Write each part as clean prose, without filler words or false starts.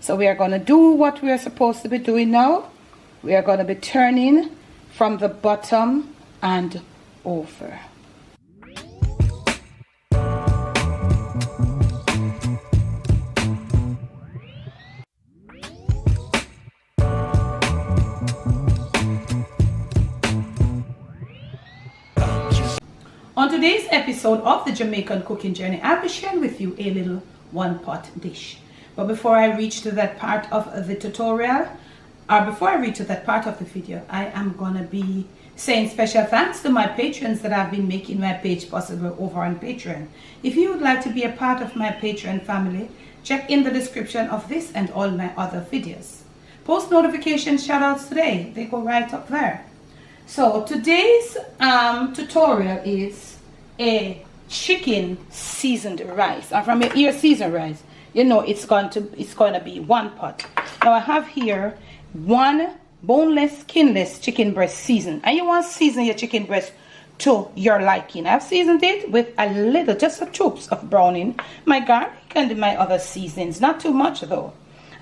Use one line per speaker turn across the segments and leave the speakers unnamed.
So we are going to do what we are supposed to be doing now. We are going to be turning from the bottom and over. On today's episode of the Jamaican Cooking Journey, I'll be sharing with you a little one-pot dish. But before I reach to that part of the tutorial, or before I reach to that part of the video, I am going to be saying special thanks to my patrons that have been making my page possible over on Patreon. If you would like to be a part of my Patreon family, check in the description of this and all my other videos. Post notification shoutouts today, they go right up there. So today's tutorial is a chicken seasoned rice. And from your seasoned rice, you know it's going to be one pot. Now I have here one boneless, skinless chicken breast seasoned, and you want to season your chicken breast to your liking. I've seasoned it with a little, just a chops of browning, my garlic and my other seasonings, not too much though.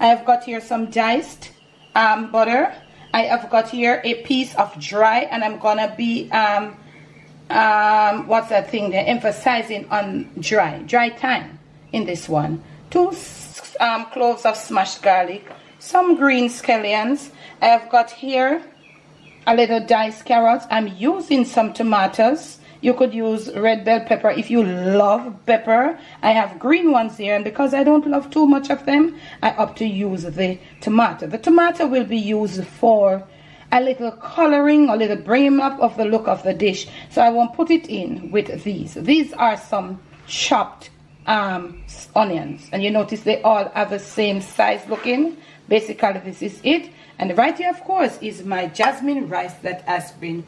I have got here some diced butter. I have got here a piece of dry, and I'm gonna be what's that thing they're emphasizing on dry thyme in this one. 2 cloves of smashed garlic, some green scallions. I have got here a little diced carrots. I'm using some tomatoes. You could use red bell pepper if you love pepper. I have green ones here, and because I don't love too much of them, I opt to use the tomato. The tomato will be used for a little coloring, a little bringing up of the look of the dish. So I won't put it in with these. These are some chopped onions, and you notice they all have the same size looking. Basically, this is it. And right here, of course, is my jasmine rice that has been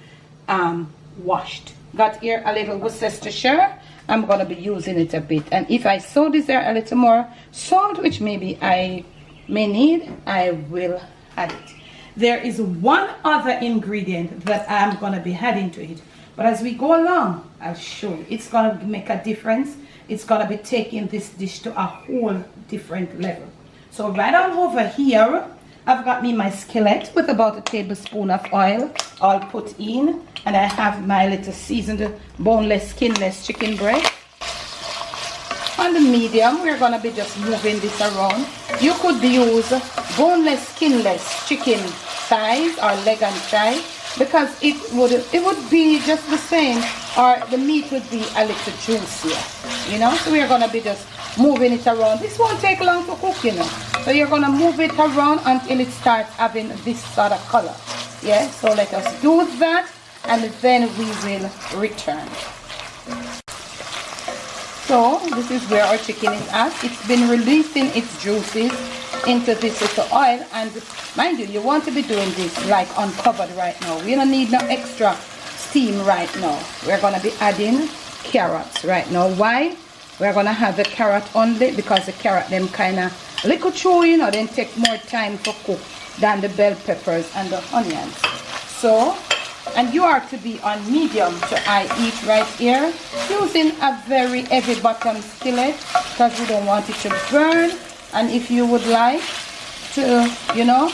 washed. Got here a little Worcestershire. I'm going to be using it a bit, and if I so desire a little more salt, which maybe I may need, I will add it. There is one other ingredient that I'm going to be adding to it, but as we go along, I'll show you. It's going to make a difference. It's going to be taking this dish to a whole different level. So right on over here, I've got me my skillet with about a tablespoon of oil all put in, and I have my little seasoned boneless, skinless chicken breast. On the medium, we're going to be just moving this around. You could use boneless, skinless chicken thighs or leg and thigh, because it would be just the same, or the meat would be a little juicier, you know. So we're going to be just moving it around. This won't take long to cook, you know. So you're going to move it around until it starts having this sort of color. Yeah, so let us do that, and then we will return. So this is where our chicken is at. It's been releasing its juices into this little oil, and mind you, you want to be doing this like uncovered right now. We don't need no extra steam right now. We're going to be adding carrots right now. Why? We're going to have the carrot only because the carrot them kind of little chewing, or then take more time to cook than the bell peppers and the onions. So, and you are to be on medium to high heat right here, using a very heavy bottom skillet because we don't want it to burn. And if you would like to, you know,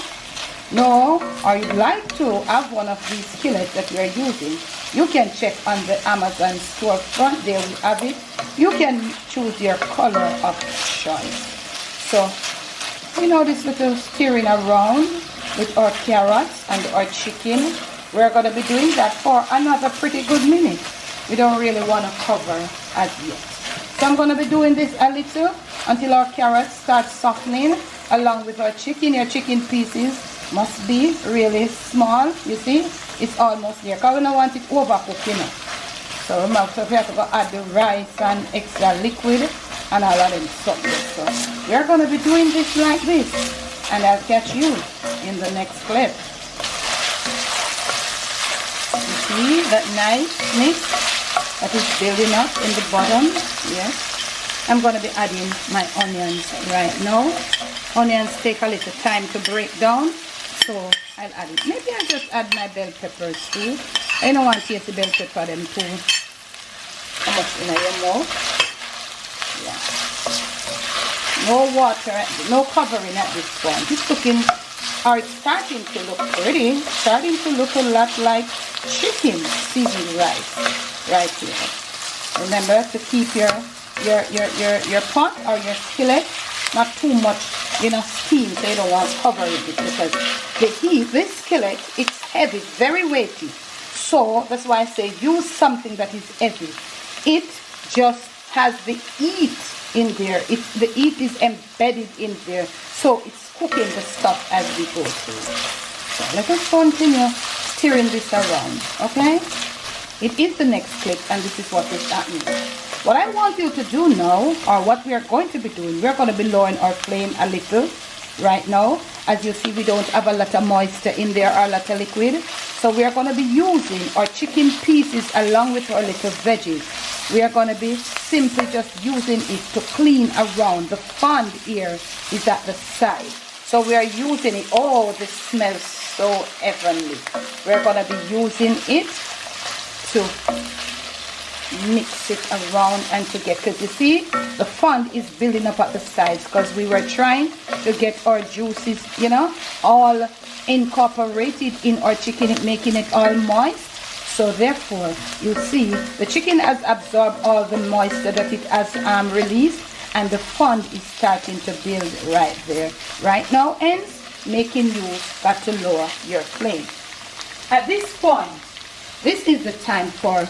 or you'd like to have one of these skillets that we're using, you can check on the Amazon storefront. There we have it. You can choose your color of choice. So, you know, this little stirring around with our carrots and our chicken. We're going to be doing that for another pretty good minute. We don't really want to cover as yet. So I'm going to be doing this a little until our carrots start softening along with our chicken. Your chicken pieces must be really small. You see, it's almost there because we don't want it overcooked, you know. So remember, so we have to go add the rice and extra liquid and all of them stuff. So we're going to be doing this like this, and I'll catch you in the next clip. You see that nice mix that is building up in the bottom? Yes. I'm going to be adding my onions right now. Onions take a little time to break down, so I'll add it. Maybe I'll just add my bell peppers too. I don't want to taste the bell pepper them too much in your mouth. Yeah. No water, no covering at this point. It's looking, or it's starting to look pretty. Starting to look a lot like chicken seasoned rice right here. Remember to keep your pot or your skillet not too much, steam, so you don't want to cover it, because the heat, this skillet, it's heavy, very weighty. So that's why I say use something that is heavy. It just has the heat in there. The heat is embedded in there, so it's cooking the stuff as we go through. So let us continue stirring this around, okay? It is the next clip, and this is what is happening. What I want you to do now, or what we are going to be doing, we're going to be lowering our flame a little right now. As you see, we don't have a lot of moisture in there or a lot of liquid. So we are going to be using our chicken pieces along with our little veggies. We are going to be simply just using it to clean around. The fond here is at the side. So we are using it. Oh, this smells so heavenly. We're going to be using it to mix it around and to get, because you see the fond is building up at the sides, because we were trying to get our juices, all incorporated in our chicken, making it all moist. So therefore you see the chicken has absorbed all the moisture that it has released, and the fond is starting to build right there. Right now, hence making you got to lower your flame. At this point, this is the time for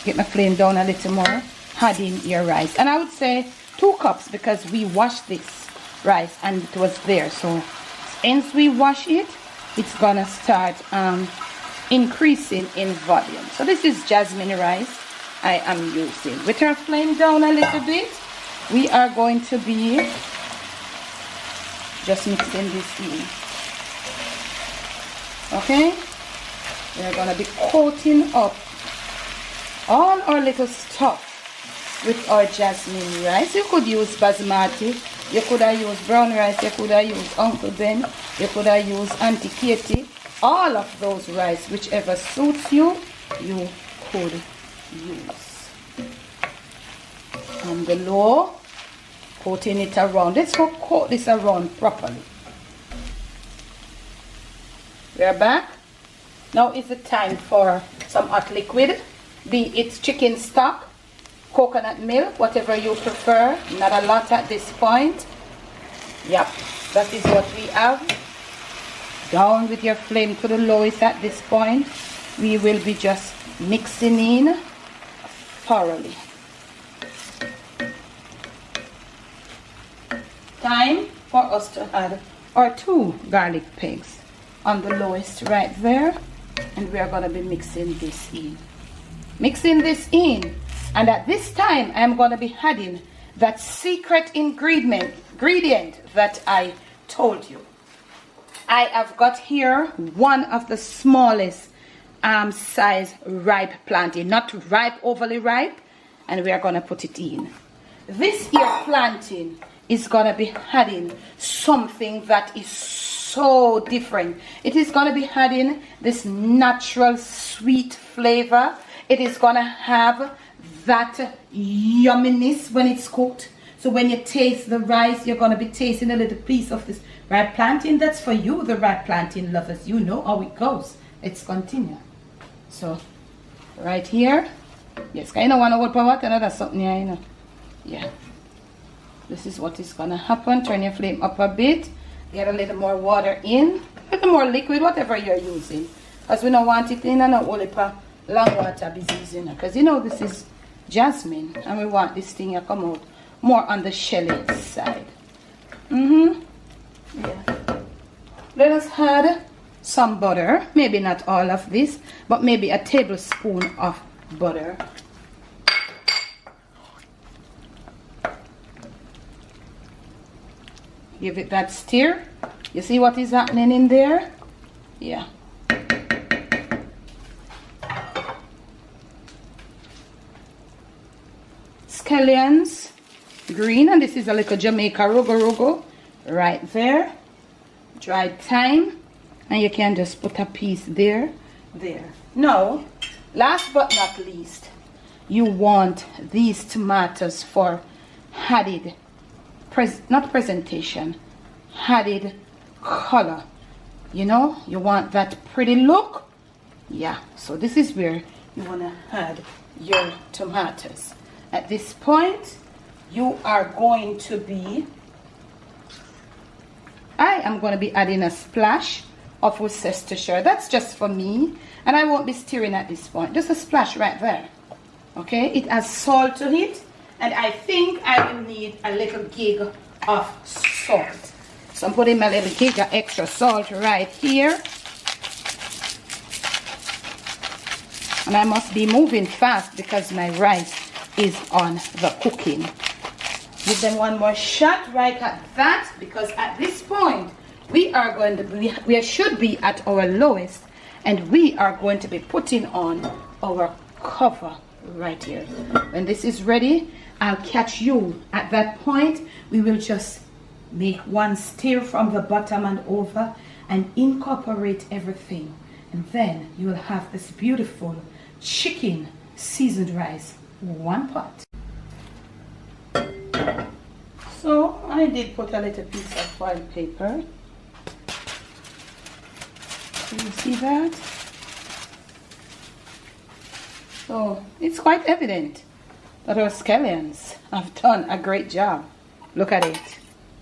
get my flame down a little more, adding your rice. And I would say 2 cups, because we washed this rice and it was there. So once we wash it, it's gonna start increasing in volume. So this is jasmine rice I am using. With our flame down a little bit, we are going to be just mixing this in. Okay? We're gonna be coating up all our little stuff with our jasmine rice. You could use basmati, you could have used brown rice, you could have used Uncle Ben, you could have used Auntie Katie. All of those rice, whichever suits you, you could use. On the low, coating it around. Let's go coat this around properly. We are back. Now is the time for some hot liquid. Be it chicken stock, coconut milk, whatever you prefer. Not a lot at this point. Yep, that is what we have. Down with your flame to the lowest at this point. We will be just mixing in thoroughly. Time for us to add our 2 garlic pegs on the lowest right there. And we are going to be mixing this in. Mixing this in, and at this time I'm going to be adding that secret ingredient that I told you. I have got here one of the smallest size ripe plantain, not ripe, overly ripe, and we are going to put it in. This here plantain is going to be adding something that is so different. It is going to be adding this natural sweet flavor. It is going to have that yumminess when it's cooked. So when you taste the rice, you're going to be tasting a little piece of this ripe plantain. That's for you, the ripe plantain lovers. You know how it goes. Let's continue. So, right here. Yes, I don't want to hold power, that's something here, Yeah. This is what is going to happen. Turn your flame up a bit. Get a little more water in. A little more liquid, whatever you're using. Because we don't want it in and not only long water disease, because this is jasmine and we want this thing to come out more on the shelly side. Yeah. Let us add some butter, maybe not all of this, but maybe a tablespoon of butter. Give it that stir. You see what is happening in there? Yeah. Scallions, green, and this is a little Jamaica rugo right there. Dried thyme, and you can just put a piece there. Now, last but not least, you want these tomatoes for added not presentation, added color. You know, you want that pretty look. Yeah, so this is where you want to add your tomatoes. At this point, you are going to be, I am going to be adding a splash of Worcestershire. That's just for me, and I won't be stirring at this point. Just a splash right there. Okay, it has salt to it, and I think I will need a little gig of salt. So I'm putting my little gig of extra salt right here. And I must be moving fast because my rice is on the cooking. Give them one more shot right at that, because at this point we are going to be, we should be at our lowest, and we are going to be putting on our cover right here. When this is ready, I'll catch you at that point. We will just make one stir from the bottom and over and incorporate everything, and then you will have this beautiful chicken seasoned rice, one pot. So I did put a little piece of foil paper. Can you see that? So it's quite evident that our scallions have done a great job. Look at it.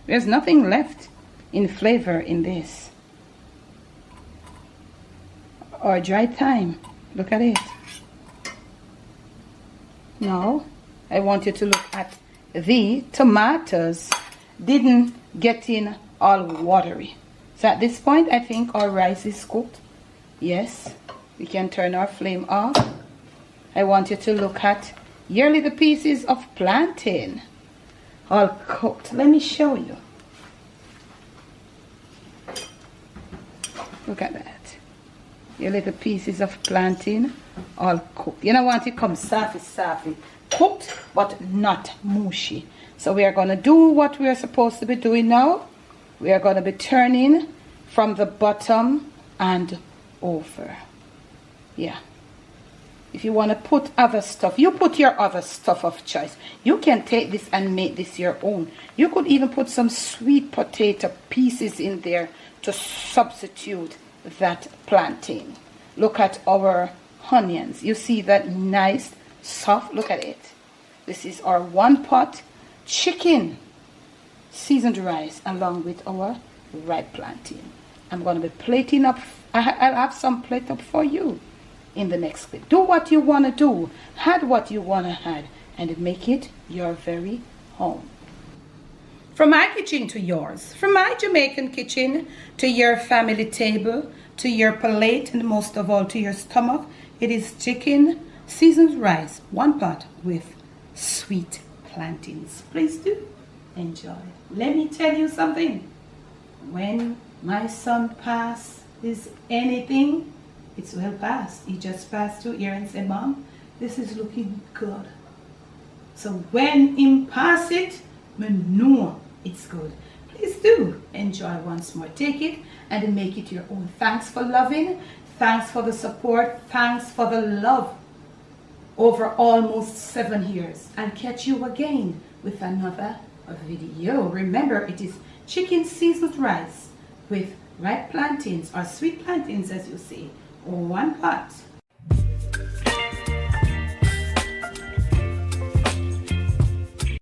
There's nothing left in flavor in this. Or dry thyme. Look at it. Now, I want you to look at the tomatoes didn't get in all watery. So at this point, I think our rice is cooked. Yes, we can turn our flame off. I want you to look at your little pieces of plantain, all cooked. Let me show you. Look at that. Your little pieces of plantain, all cooked. You don't want it to come safi, cooked but not mushy. So we are going to do what we are supposed to be doing now. We are going to be turning from the bottom and over. Yeah. If you want to put other stuff, you put your other stuff of choice. You can take this and make this your own. You could even put some sweet potato pieces in there to substitute that plantain. Look at our onions. You see that nice soft, look at it. This is our one pot chicken seasoned rice along with our ripe plantain. I'm going to be plating up. I'll have some plate up for you in the next clip. Do what you want to do, add what you want to add, and make it your very home. From my kitchen to yours, from my Jamaican kitchen to your family table, to your plate, and most of all to your stomach, it is chicken seasoned rice, one pot with sweet plantains. Please do enjoy. Let me tell you something. When my son passes anything, it's well past. He just passed through here and said, Mom, this is looking good. So when him pass it, me know it's good. Please do enjoy once more. Take it and make it your own. Thanks for loving. Thanks for the support. Thanks for the love over almost 7 years. I'll catch you again with another video. Remember, it is chicken seasoned rice with ripe plantains or sweet plantains, as you say, or one pot